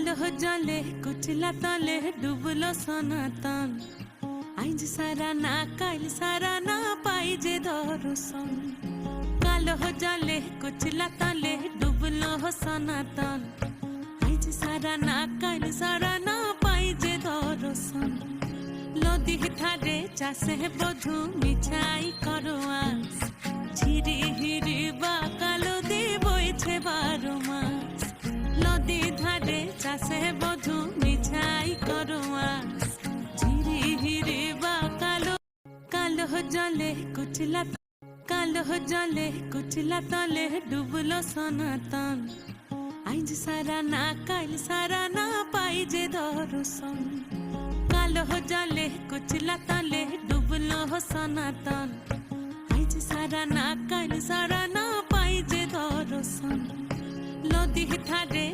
কালো জলে কুচলা তলে ডুবলো সনাতন। আইজ সারা না কাল সারা না পাই যে দর্শন। কালো জলে কুচলা তলে ডুবলো সনাতন। আইজ সারা না কাল সারা না পাই যে দর্শন। নদী ধারে চাষে বধু মিছাই করো আস। ঝিরি হিরি বা কালো দিয়ে বইছে 12 মাস। নদী ধারে চাষে বধু মিছাই করো আস। ঝিরি হিরি বা কালো কালো জলে কুচলা কালো জলে কুচলা তলে ডুবলো সনাতন। আইজ সারা না কাল সারা না পাই যে দর্শন। কালো জলে কুচলা তলে ডুবলো সনাতন। আইজ সারা না কাল সারা না পাই যে দর্শন। নদী ধারে